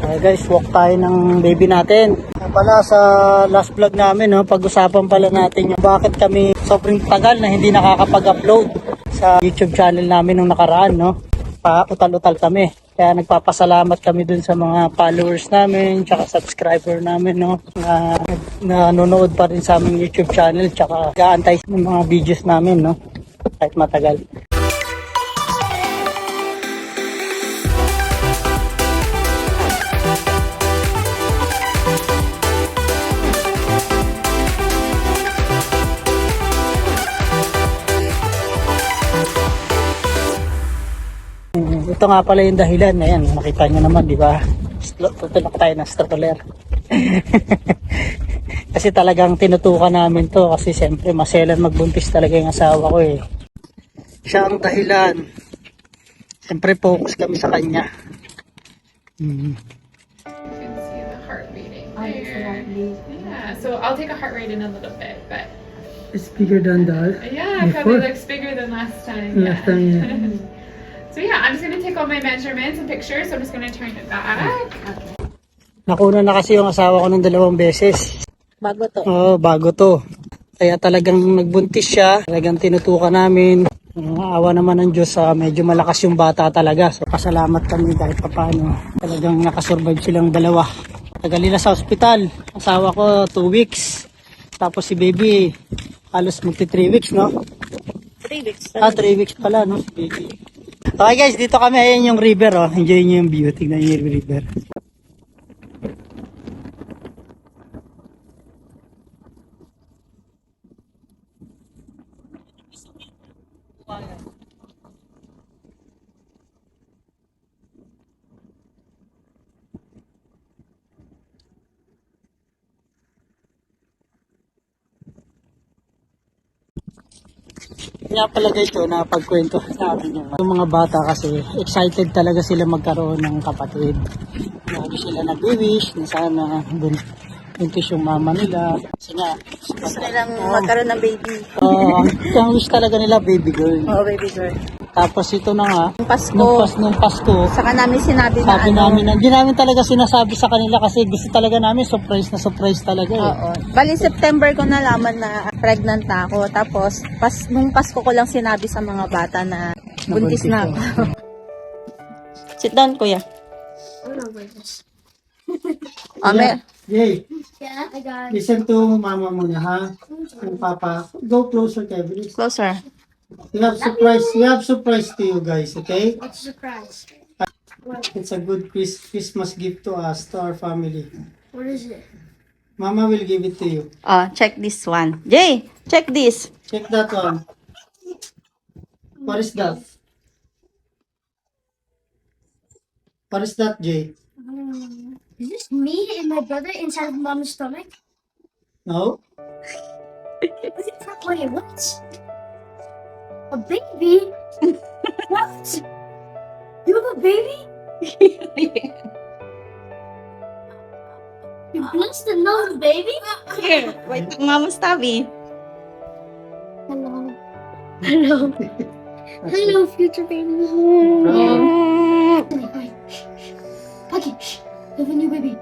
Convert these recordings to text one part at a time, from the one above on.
Okay guys, walk tayo ng baby natin. Pala sa last vlog namin, no, pag-usapan pala natin yung bakit kami sobrang tagal na hindi nakakapag-upload sa YouTube channel namin nung nakaraan, no. Pa-utal-utal kami. Kaya nagpapasalamat kami dun sa mga followers namin, tsaka subscriber namin, no, na nanonood pa rin sa aming YouTube channel, tsaka gaantay ng mga videos namin, no, kahit matagal. Ito nga pala yung dahilan. Ayan, makita nyo naman, di ba? Tutulak tayo ng stroller. Kasi talagang tinutukan namin to. Kasi siyempre, maselan magbuntis talaga yung asawa ko eh. Siya ang dahilan. Siyempre, focus kami sa kanya. You can see the heart beating there. Yeah, so I'll take a heart rate in a little bit, but It's bigger than that. yeah, it probably looks bigger than last time. Last time, yeah. So yeah, I'm just gonna take all my measurements and pictures. So I'm just gonna turn it back. Nakuna na kasi yung asawa ko ng 2 beses. Bago to. Oo, bago to. Kaya talagang nagbuntis siya. Talagang tinutukan namin. Awa naman ng Diyos, medyo malakas yung bata talaga. So pasalamat kami kahit paano. Talagang nakasurvive silang dalawa. Tagal nila sa ospital. Asawa ko 2 weeks. Tapos si baby halos magti 3 weeks, no? 3 weeks. 3 weeks pala, no? Si baby. Okay guys, dito kami. Ayan yung river, oh. Enjoy nyo yung view. Tignan nyo yung river. Kaya pala guys, na pagkwento natin yung mga bata kasi excited talaga sila magkaroon ng kapatid. Lagi sila nag-wish na sana buntis yung mama nila. Kasi nga, Gusto nilang magkaroon ng baby. ang wish talaga nila baby girl. Oo, baby girl. Tapos ito na nga, Pasko. nung Pasko, Saka namin sinabi na sabi namin, hindi namin talaga sinasabi sa kanila kasi gusto talaga namin surprise na surprise talaga eh. Oo. Bali, September ko nalaman na pregnant na ako. Tapos, nung Pasko ko lang sinabi sa mga bata na buntis na ako. Sit down, kuya. Ame. Yay! Yeah, I got it. Listen to mama muna ha. And papa, go closer Kevin. Closer. We have surprise to you guys, okay? It's a surprise. It's a good Christmas gift to us, to our family. What is it? Mama will give it to you. Check this one. Jay, check this. Check that one. What is that? What is that, Jay? Is this me and my brother inside of Mama's stomach? No? Wait, what? A baby? What? You have a baby? You blessed another baby? Here, wait, mama's tummy. Hello. Hello. Hello, future baby. Wait. Puggy, shh. I have a new baby.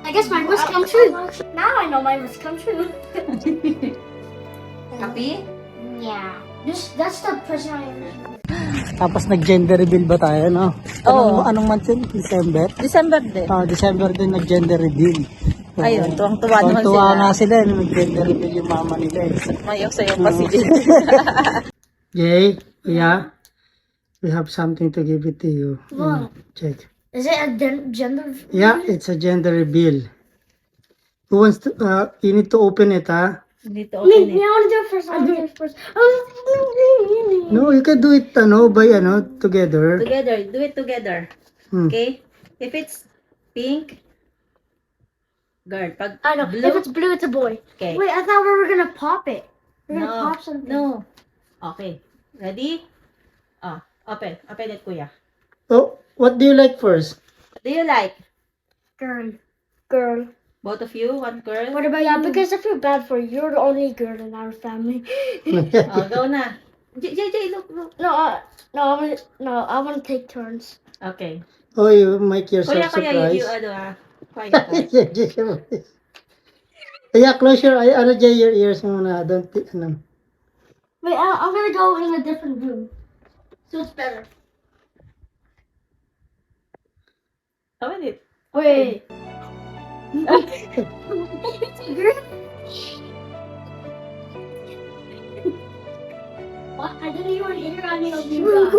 I guess mine must come true. Now I know mine must come true. Happy? Yeah. That's the person I am. Tapos nag-gender reveal ba tayo, no? Oo. Anong month yun? December? December din. December din nag-gender reveal. So, Ayun, tuwang-tuwa naman tuwa sila. nga sila, nag-gender reveal yung mama nila eh. Mayok-sayok pa si Jay. Jay, yeah? We have something to give it to you. What? Check. Is it a gender? Yeah, it's a gender reveal. Who wants to, you need to open it, ha? Dito Me, open I it. want to do it first. I want to do it first. No, you can do it, together. Together, do it together. Hmm. Okay? If it's pink, girl. Pag I know. blue, If it's blue, it's a boy. okay. Wait, I thought we were gonna pop it. We're gonna No, pop something. no. Okay. Ready? Open. Open it, kuya. Oh, what do you like first? What do you like? Girl. Girl. Both of you, one girl? What about you? Because I feel bad for you. You're the only girl in our family. Oh, go na. JJ, look. I want to take turns. Okay. Oh, you make yourself Kuya, surprise. quiet. Yeah, close your eye. Ano, Jay, your ears muna. Don't, ano. Wait, I'm gonna go in a different room, so it's better. Open it. Wait. What? I didn't even hear any of you guys.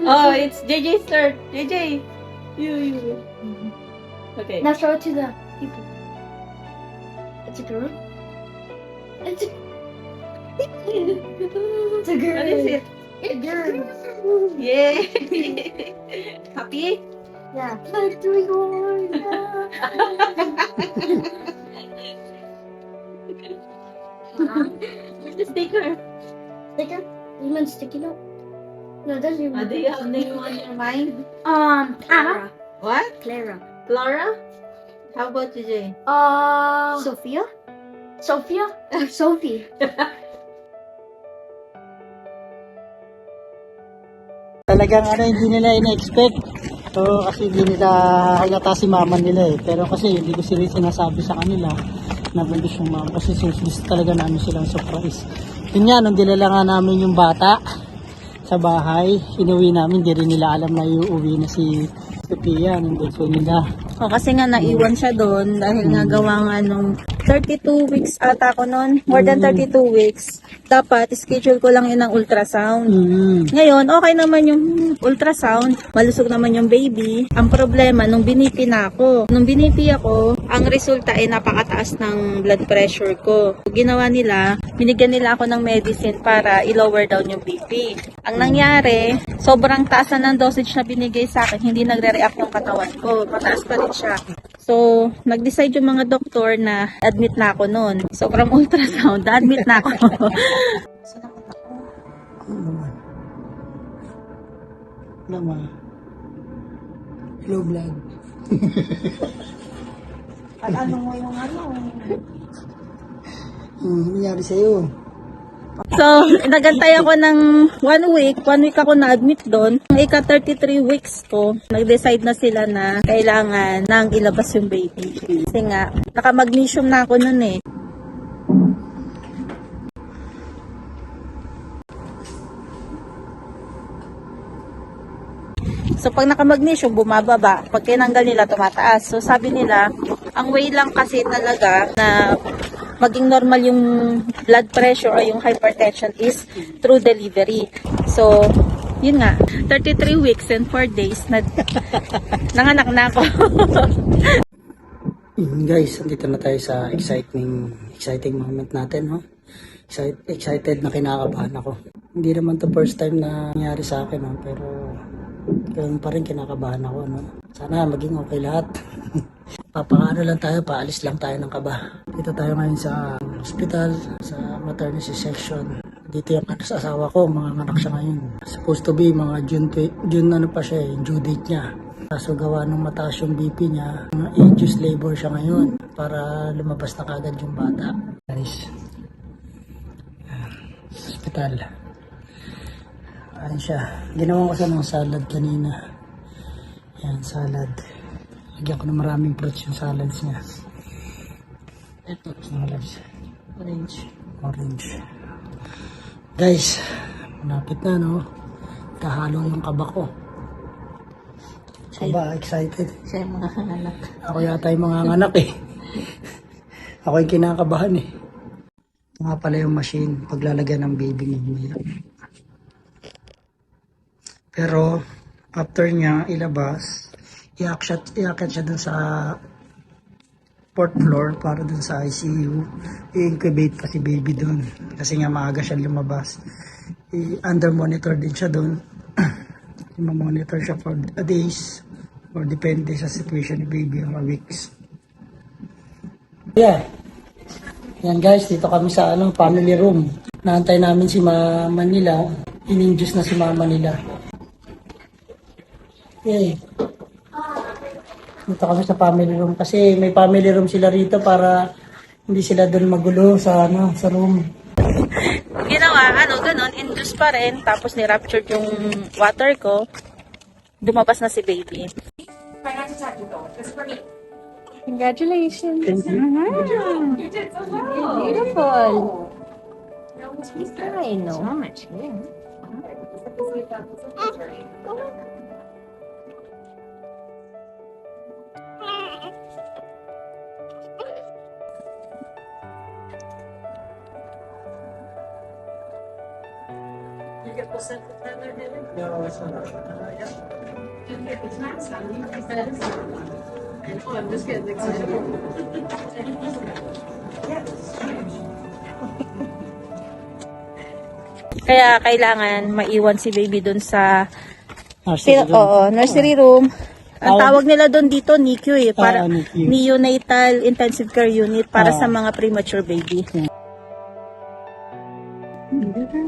Oh, it's JJ's turn. JJ. You. Okay. Now show it to the people. It's a girl. It's a, it's a girl. What is it? It's a girl. Yay! Happy? Yeah. Victory Lord. Where's the sticker? Sticker? You meant sticky note? No, that's your. Do you have name on your mind? Anna. What? Clara. Clara? How about you, Jay? Sophia. Sophia or Sophie? Talagang ano, hindi nila ina-expect. So, kasi hindi nila halata si mama nila eh. Pero kasi hindi ko sila sinasabi sa kanila na buntis yung mama. Kasi gusto talaga namin silang surprise. Yun nga, nung dinala nga namin yung bata sa bahay, inuwi namin, hindi rin nila alam na iuwi na si Sophia, nung bunso nila. O, kasi nga naiwan siya doon dahil nga gawa nga nung 32 weeks ata ko noon. More than 32 weeks. Dapat, schedule ko lang yun ng ultrasound. Ngayon, okay naman yung ultrasound. Malusog naman yung baby. Ang problema, nung binipi na ako. Nung binipi ako, ang resulta ay napakataas ng blood pressure ko. Ginawa nila, binigyan nila ako ng medicine para i-lower down yung BP. Ang nangyari, sobrang taas na ng dosage na binigay sa akin, hindi nagre-react yung katawan ko. Mataas pa rin siya. So, nag-decide yung mga doktor na admit na ako noon. So, from ultrasound, admit na ako. Ano naman? Naman. Hello, vlog. Ano mo yung ano? Nangyari sa'yo. So, nagantay ako ng 1 week. 1 week ako na-admit doon. Ang ika-33 weeks ko, nag-decide na sila na kailangan nang ilabas yung baby. Kasi nga, naka-magnesium na ako noon eh. So, pag naka-magnesium, bumababa. Pag tinanggal nila, tumataas. So, sabi nila, ang way lang kasi talaga na maging normal yung blood pressure o yung hypertension is through delivery. So, yun nga, 33 weeks and 4 days na nanganak na ako. Guys, andito na tayo sa exciting moment natin, no? Excited na kinakabahan ako. Hindi naman to first time na nangyari sa akin, no? Pero ganun pa rin kinakabahan ako, no? Sana maging okay lahat. Papakaano lang tayo, paalis lang tayo ng kaba. Dito tayo ngayon sa hospital, sa maternity section. Dito yung sa asawa ko, mga anak siya ngayon. Supposed to be mga June ano pa siya eh, due date niya. Kaso gawa nung mataas yung BP niya, induced labor siya ngayon para lumabas na kagad yung bata. Guys, hospital. Ayan siya. Ginawa ko siya ng salad kanina. Ayan, salad. Lagyan ko na maraming fruits yung salads niya. Ito, salads. Orange. Guys, malapit na, no? Kahalo yung kaba ko. Kaba, excited. Siya yung mga anak. Ako yata yung mga anak eh. Ako yung kinakabahan eh. Ito nga pala yung machine paglalagyan ng baby niya. Pero, after niya ilabas, iakyat siya dun sa 4th floor para dun sa ICU. I-incubate pa si baby dun. Kasi nga maaga siya lumabas. Under monitor din siya dun. I-monitor siya for days or depende sa situation ni baby or weeks. Yeah. Yan guys, dito kami sa family room. Naantay namin si mama nila. In-induce na si mama nila. Yay. Dito kami sa family room kasi may family room sila rito para hindi sila doon magulo sa sa room. ginawa, ganun, induce pa rin, tapos ni-ruptured yung water ko, lumabas na si baby. Try not to touch it though. This is for me. Congratulations! Thank you. You did so well. Beautiful! No, she's good. I know. Kaya kailangan maiwan si baby dun sa nursery room. Ang tawag nila doon dito NICU para NICU. Neonatal Intensive Care Unit para sa mga premature baby.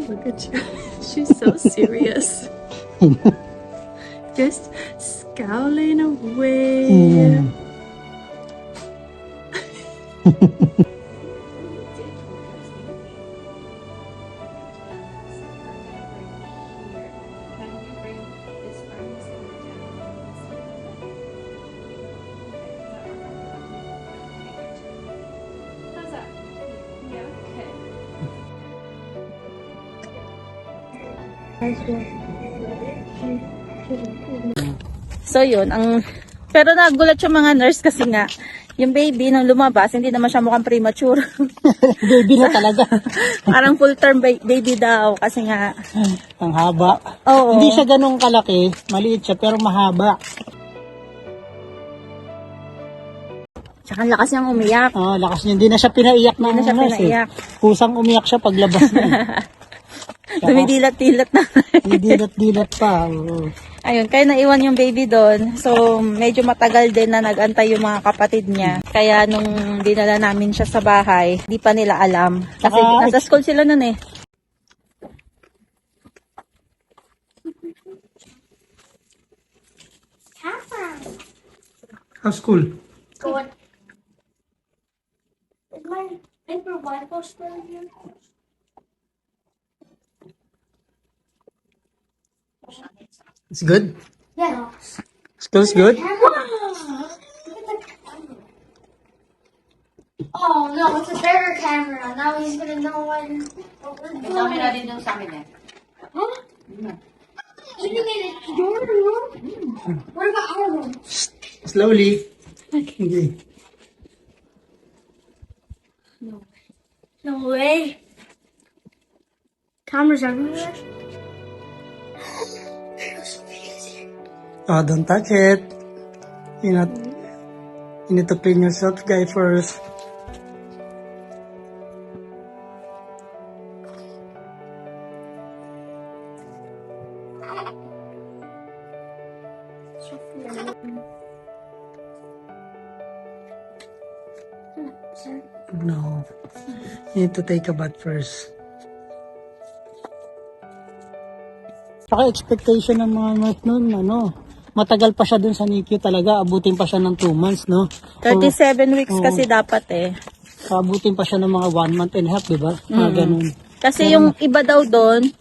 Look at you. She's so serious. Just scowling away. How's that? Yeah, okay. So yun, pero nagulat yung mga nurse kasi nga, yung baby nung lumabas, hindi naman siya mukhang premature. Baby na talaga. Parang full-term baby daw kasi nga. Ang haba. Oo. Hindi siya ganun kalaki. Maliit siya pero mahaba. Tsaka ang lakas niyang umiyak. Lakas niya. Hindi na siya pinaiyak ng Hindi na siya nurse, pinaiyak. Kusang umiyak siya paglabas niya. Dumidilat-dilat na. Dilat-dilat pa. Oo. Ayun, kaya naiwan yung baby doon. So, medyo matagal din na nag-antay yung mga kapatid niya. Kaya nung dinala namin siya sa bahay, di pa nila alam. Kasi nasa school sila nun eh. How's school? Good. Is my paper Bible still here? It's good? Yeah. School's good? Oh no, it's a better camera. Now he's gonna know what we're doing. Huh? Even in your room? What about our room? Slowly. Okay. No way. Cameras everywhere. Oh, don't touch it. You need to clean yourself, guy, first. No. You need to take a bath first. Saka expectation ng mga nurse nun, matagal pa siya dun sa NICU talaga. Abutin pa siya ng 2 months, no? 37 weeks kasi dapat eh. Abutin pa siya ng mga 1 month and a half, di ba? Ganun. Kasi yung iba daw doon,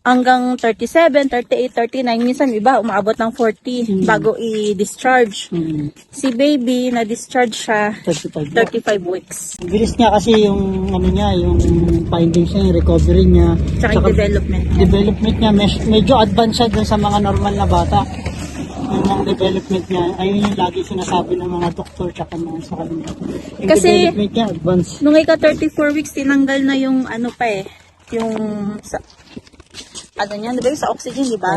hanggang 37, 38, 39, minsan iba umabot ng 40 bago i-discharge. Si baby, na-discharge siya 35 weeks. Bilis niya kasi yung yung findings niya, yung recovery niya. Tsaka yung development. Development niya, medyo advanced siya dun sa mga normal na bata. Yung development niya, ayun yung lagi sinasabi ng mga doktor tsaka mga sa kanila. Yung Kasi, development niya, advanced. nung ika 34 weeks, tinanggal na yung yung sa, sa oxygen, di ba?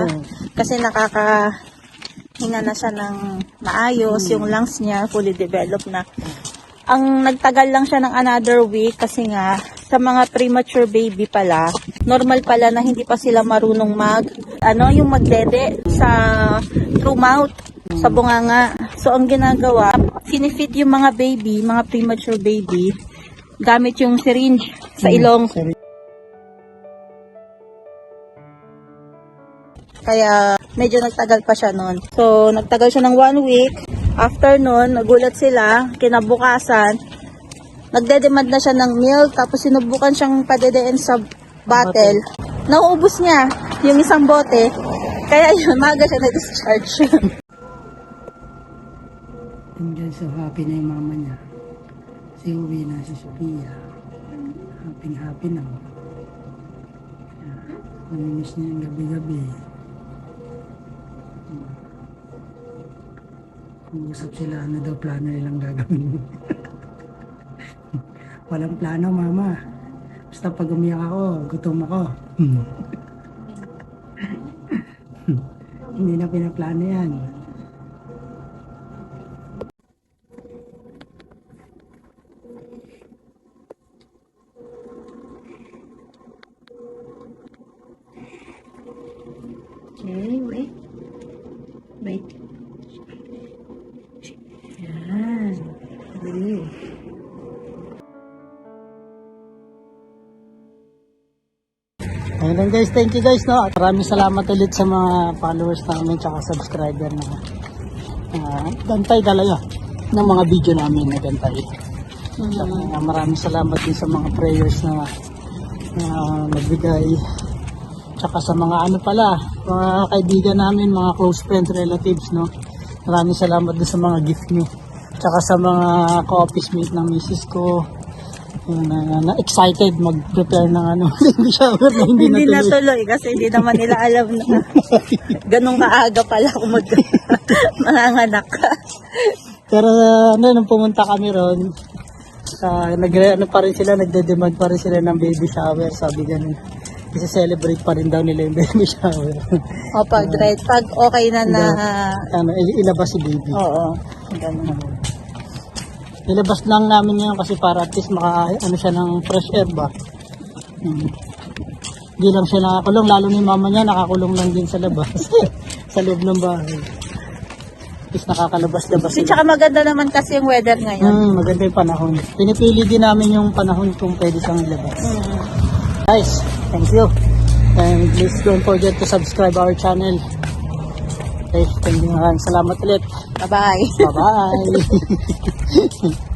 Kasi nakakahinga na siya ng maayos, yung lungs niya fully developed na. Ang nagtagal lang siya ng another week kasi nga sa mga premature baby pala, normal pala na hindi pa sila marunong yung magdede sa through mouth, sa bunganga. So ang ginagawa, sinifeed yung mga baby, mga premature baby, gamit yung syringe sa ilong. Kaya medyo nagtagal pa siya noon. So nagtagal siya ng 1 week. After noon, nagulat sila, kinabukasan, nagde-demand na siya ng milk, tapos sinubukan siyang padedeen sa bottle. Nauubos niya yung isang bote. Kaya yun, maaga siya na-discharge. And guys, so happy na yung mama niya. Si uwi na si Sophia. Happy na. Namimiss niya yung gabi-gabi. Usap sila, ano daw plano nilang gagawin. Walang plano, mama. Basta pag umiyak ako, gutom ako. Hindi na pinaplano yan. Okay, wait. Wait. Yan. Believe. Ayun lang guys, thank you guys, no. At maraming salamat ulit sa mga followers namin tsaka subscriber na gantay talaga ng mga video namin na gantay. Tsaka maraming salamat din sa mga prayers na nagbigay. Tsaka sa mga mga kaibigan namin, mga close friends, relatives, no. Maraming salamat din sa mga gift nyo. Tsaka sa mga co-office mate ng misis ko. Na excited mag-prepare ng baby shower na hindi Hindi natuloy. natuloy kasi hindi naman nila alam na ganun kaaga pala kung manganganak ka. Pero nung pumunta kami ron, pa rin sila, nagde-demand pa rin sila ng baby shower. Sabi ganun, i-celebrate pa rin daw nila yung baby shower. O pag okay na Ilabas si baby. oo. Ganun. Ilabas lang namin ngayon kasi para at least siya ng fresh air ba. Hindi lang siya nakakulong, lalo ni mama niya nakakulong lang din sa labas. Sa loob ng bahay. At least nakakalabas-labas Kasi tsaka maganda naman kasi yung weather ngayon. maganda yung panahon. Pinipili din namin yung panahon kung pwede siyang ilabas. Guys, thank you. And please don't forget to subscribe our channel. Okay, thank you. Salamat ulit. Bye-bye. Bye-bye.